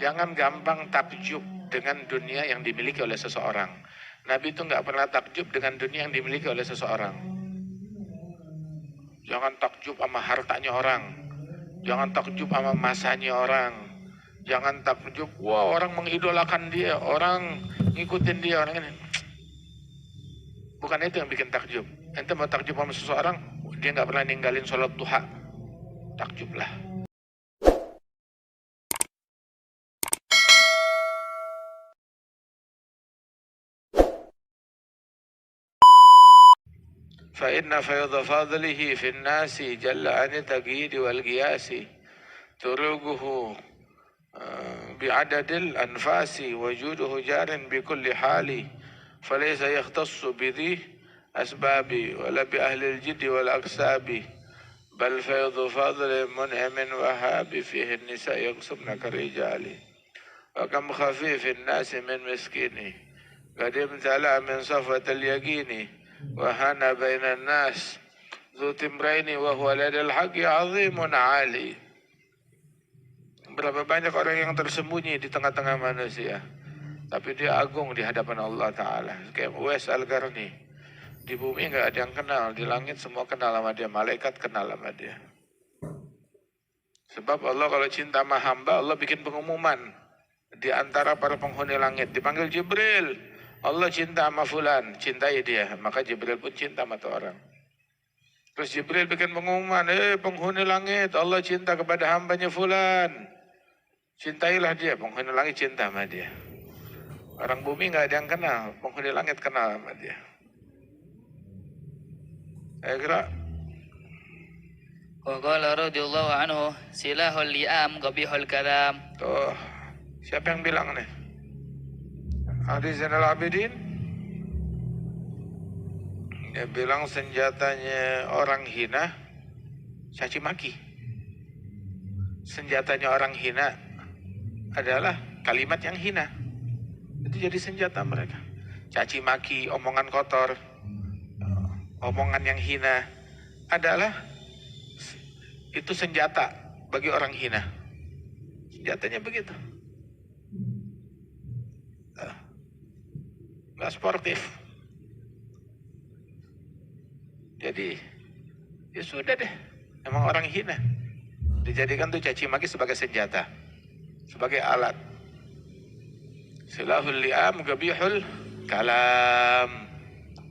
Jangan gampang takjub dengan dunia yang dimiliki oleh seseorang. Nabi itu nggak pernah takjub dengan dunia yang dimiliki oleh seseorang. Jangan takjub sama hartanya orang. Jangan takjub sama masanya orang. Jangan takjub, wah orang mengidolakan dia, orang ngikutin dia, orang ini. Bukan itu yang bikin takjub. Ente mau takjub sama seseorang, dia nggak pernah ninggalin sholat duha. Takjublah. فإن فيض فضله في الناس جل عن التقييد والقياس تروقه بعدد الأنفاس وجوده جار بكل حال فليس يختص بذي أسباب ولا بأهل الجد والأكساب بل فيض فضل منعم وهاب فيه النساء يقصبن كالرجال وكم خفيف الناس من مسكين قد امتلأ من صفوة اليقين وهنا بين الناس ذو تمرين وهو لدى الحق عظيم عالي. Berapa banyak orang yang tersembunyi di tengah-tengah manusia, tapi dia agung di hadapan Allah Ta'ala. Kayak Uwais Al-Qarni. Di bumi nggak ada yang kenal, di langit semua kenal sama dia, malaikat kenal sama dia. Sebab Allah kalau cinta sama hamba, Allah bikin pengumuman di antara para penghuni langit. Dipanggil Jibril. Allah cinta sama fulan, cintai dia. Maka Jibril pun cinta sama tuh orang. Terus Jibril bikin pengumuman, penghuni langit, Allah cinta kepada hambanya fulan. Cintailah dia, penghuni langit cinta sama dia. Orang bumi gak ada yang kenal, penghuni langit kenal sama dia. Kira. Wa qala radhiyallahu anhu silahul li'am qabihul kalam. Tuh, siapa yang bilang nih? Ali Zainal Abidin. Dia bilang senjatanya orang hina caci maki. Senjatanya orang hina adalah kalimat yang hina. Itu jadi senjata mereka. Caci maki, omongan kotor, omongan yang hina adalah itu senjata bagi orang hina. Senjatanya begitu. Nggak sportif. Jadi ya sudah deh, emang orang hina. Dijadikan tuh caci maki sebagai senjata, sebagai alat. Silahul li'am gabihul kalam.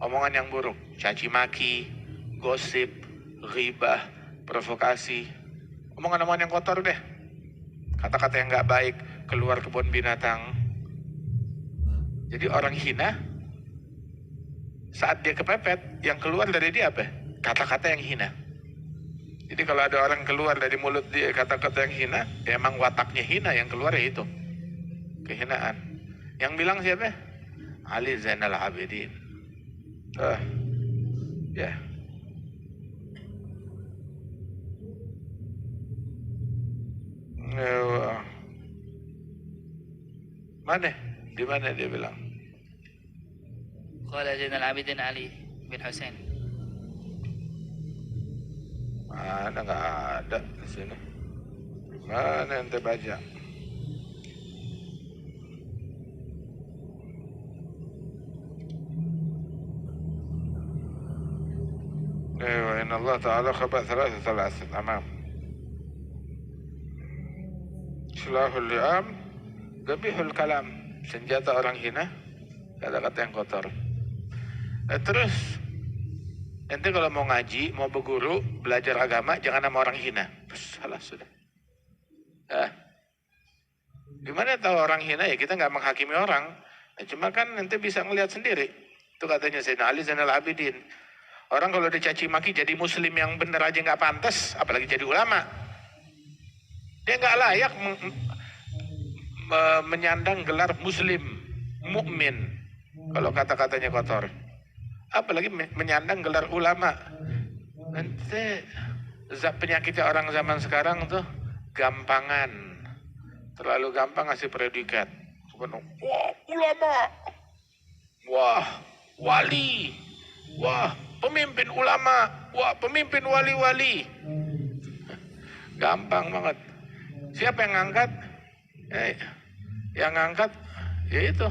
Omongan yang buruk, caci maki, gosip, ghibah, provokasi. Omongan-omongan yang kotor deh. Kata-kata yang nggak baik, keluar kebun binatang. Jadi orang hina, saat dia kepepet, yang keluar dari dia apa? Kata-kata yang hina. Jadi kalau ada orang keluar dari mulut dia kata-kata yang hina, ya emang wataknya hina, yang keluar ya itu. Kehinaan. Yang bilang siapa? Ali Zainal Abidin. Ya. Mana? Di mana dia bilang? Qala Zainal Abidin Ali bin Husain. Mana nggak ada di sini. Mana ente baca? Inna Allah Ta'ala khabar thalath amam. Silahul li'am gabihul kalam. Senjata orang hina, kata-kata yang kotor. Terus ente kalau mau ngaji, mau berguru, belajar agama, jangan sama orang hina. Salah sudah. Gimana tahu orang hina? Ya kita nggak menghakimi orang. Cuma kan ente bisa ngelihat sendiri. Itu katanya Sayyidina Ali Zainal Abidin. Orang kalau dicaci maki jadi muslim yang bener aja nggak pantas, apalagi jadi ulama. Dia nggak layak menyandang gelar muslim, mukmin. Kalau kata-katanya kotor. Apalagi menyandang gelar ulama. Nanti penyakitnya orang zaman sekarang tuh gampangan. Terlalu gampang ngasih predikat. Wah, ulama. Wah, wali. Wah, pemimpin ulama. Wah, pemimpin wali-wali. Gampang banget. Siapa yang ngangkat? Yang ngangkat ya itu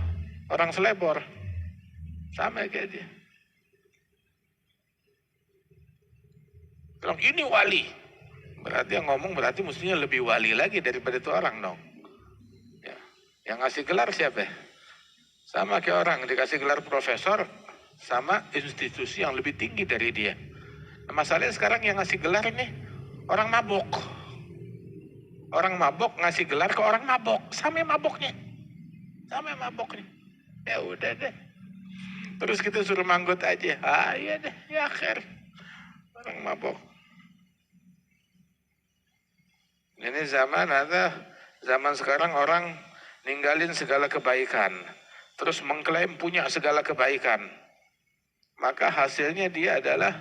orang selebor, sama kayak dia. Bilang ini wali, berarti yang ngomong berarti mestinya lebih wali lagi daripada itu orang dong. Ya. Yang ngasih gelar siapa? Sama kayak orang dikasih gelar profesor sama institusi yang lebih tinggi dari dia. Nah, masalahnya sekarang yang ngasih gelar ini orang mabok. Orang mabok ngasih gelar ke orang mabok, sama maboknya. Sama maboknya. Ya udah deh. Terus kita suruh manggut aja. Ah iya deh, ya akhir. Orang mabok. Ini zaman sekarang orang ninggalin segala kebaikan. Terus mengklaim punya segala kebaikan. Maka hasilnya dia adalah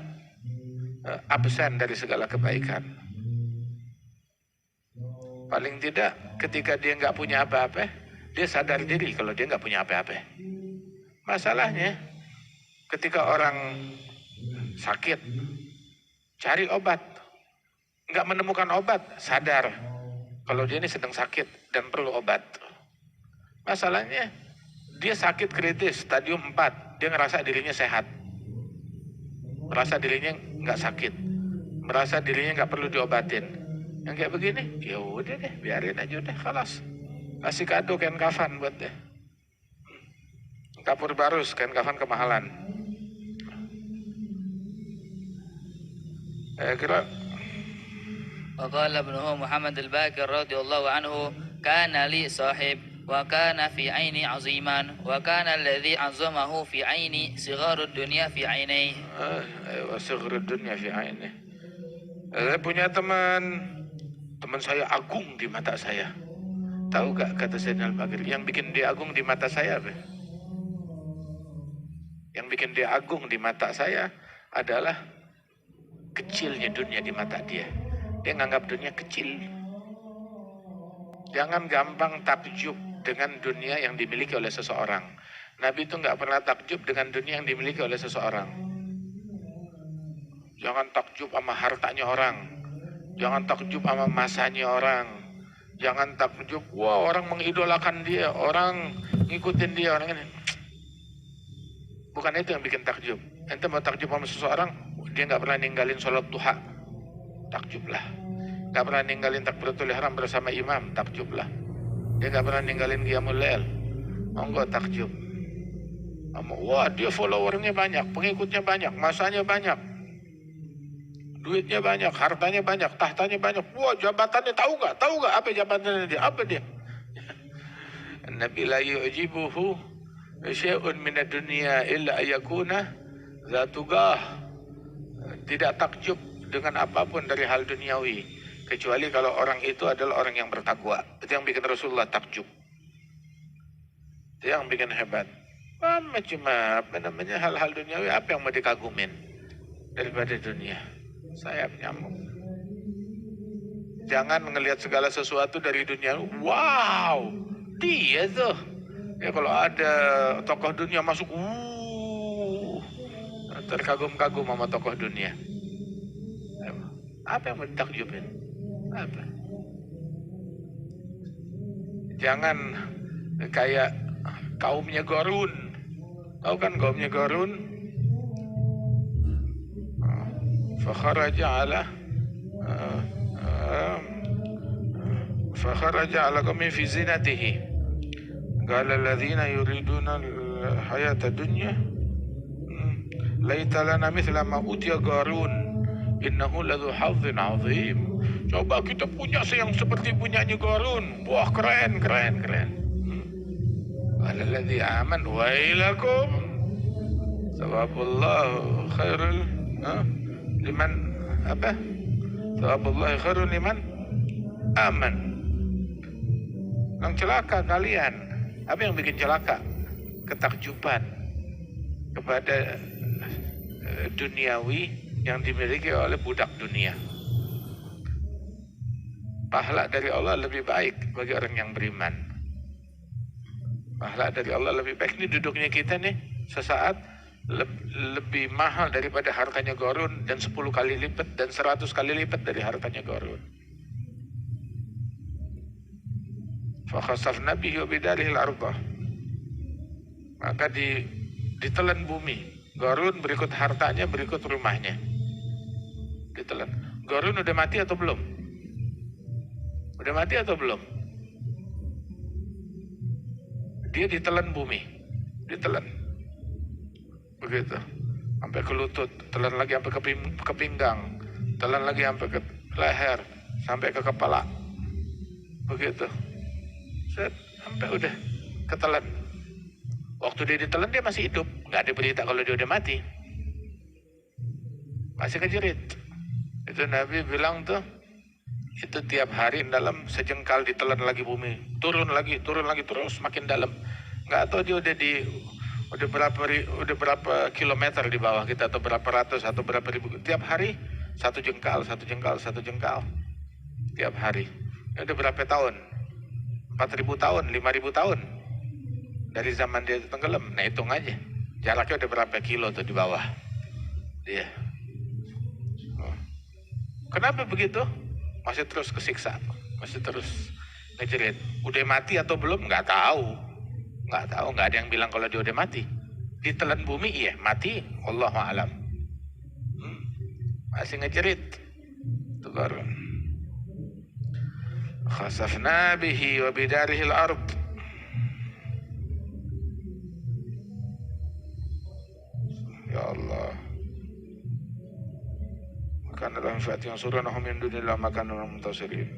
absen dari segala kebaikan. Paling tidak ketika dia nggak punya apa-apa, dia sadar diri kalau dia nggak punya apa-apa. Masalahnya ketika orang sakit, cari obat, nggak menemukan obat, sadar kalau dia ini sedang sakit dan perlu obat. Masalahnya dia sakit kritis, stadium 4, dia ngerasa dirinya sehat, merasa dirinya nggak sakit, merasa dirinya nggak perlu diobatin. Yang kayak begini, ya udah deh, biarin aja udah, khalas. Kasih kado kain kafan buat deh. Kapur barus, kain kafan kemahalan. Kira. وقال ابنه محمد الباكر رضي الله عنه كان لي صاحب وكان في عيني عظيما وكان الذي عظمه في عيني صغار الدنيا في عينيه. صغر الدنيا في عينيه. Saya punya teman saya agung di mata saya. Tahu gak kata Sayyidina Al-Bakir, yang bikin dia agung di mata saya apa? Yang bikin dia agung di mata saya adalah kecilnya dunia di mata dia. Dia nganggap dunia kecil. Jangan gampang takjub dengan dunia yang dimiliki oleh seseorang. Nabi itu nggak pernah takjub dengan dunia yang dimiliki oleh seseorang. Jangan takjub sama hartanya orang. Jangan takjub sama masanya orang. Jangan takjub, wah orang mengidolakan dia, orang ngikutin dia, orang ini. Bukan itu yang bikin takjub. Ente mau takjub sama seseorang, dia nggak pernah ninggalin sholat duha, takjublah. Nggak pernah ninggalin takbiratul ihram bersama imam, takjublah. Dia nggak pernah ninggalin qiyamul lail, monggo takjub. Wah dia followernya banyak, pengikutnya banyak, masanya banyak, duitnya banyak, hartanya banyak, tahtanya banyak. Wah jabatannya tahu gak apa jabatannya dia? Apa dia? Nabi la yu'jibuhu syai'un minad dunya illa ayakuna zatugah. Tidak takjub dengan apapun dari hal duniawi kecuali kalau orang itu adalah orang yang bertakwa. Itu yang bikin Rasulullah takjub. Itu yang bikin hebat. Cuma apa namanya hal-hal duniawi, apa yang mau dikagumin daripada dunia? Sayap nyamuk. Jangan ngelihat segala sesuatu dari dunia. Wow, dia tuh. Ya kalau ada tokoh dunia masuk, terkagum-kagum sama tokoh dunia. Apa yang mau ditakjubin? Apa? Jangan kayak kaumnya Qarun. Tahu kan kaumnya Qarun? فخرج على قوم في زينته قال الذين يريدون الحياة الدنيا ليت لنا مثل ما أوتي قارون إنه لذو حظ عظيم. Coba kita punya yang seperti punyanya Qarun. Wah keren. Alladzi aman wailakum thawabullahu khairul liman apa? Thawabullahu khairul liman aman. Yang celaka kalian. Apa yang bikin celaka? Ketakjuban kepada duniawi yang dimiliki oleh budak dunia. Pahala dari Allah lebih baik bagi orang yang beriman. Pahala dari Allah lebih baik. Ini duduknya kita nih sesaat lebih mahal daripada hartanya Qarun, dan 10 kali lipat dan 100 kali lipat dari hartanya Qarun. Fakhasafna bihi wa bidarihi al-ardh. Maka ditelan bumi. Qarun berikut hartanya, berikut rumahnya. Ditelan. Qarun udah mati atau belum? Udah mati atau belum? Dia ditelan bumi. Ditelan. Begitu. Sampai ke lutut, telan lagi sampai ke pinggang, telan lagi sampai ke leher, sampai ke kepala. Begitu. Set, sampai udah ketelan. Waktu dia ditelan dia masih hidup, nggak ada berita kalau dia udah mati. Masih kejerit. Itu Nabi bilang tuh, itu tiap hari dalam sejengkal ditelan lagi bumi, turun lagi terus makin dalam. Nggak tahu dia udah berapa kilometer di bawah kita, atau berapa ratus atau berapa ribu. Tiap hari satu jengkal tiap hari. Ini udah berapa tahun? 4.000 tahun, 5.000 tahun dari zaman dia tenggelam. Nah hitung aja jaraknya udah berapa kilo tuh di bawah dia. Kenapa begitu? Masih terus kesiksa, masih terus ngejerit. Udah mati atau belum? Nggak tahu, nggak ada yang bilang kalau dia udah mati. Ditelan bumi, iya mati, Allahu a'lam. Masih ngejerit. Itu Qarun. Khasafna bihi wa bidarihi al-ard. Ya Allah. Maka dalam fiat yang surah nahum min dunillah maka nahum muntasirin.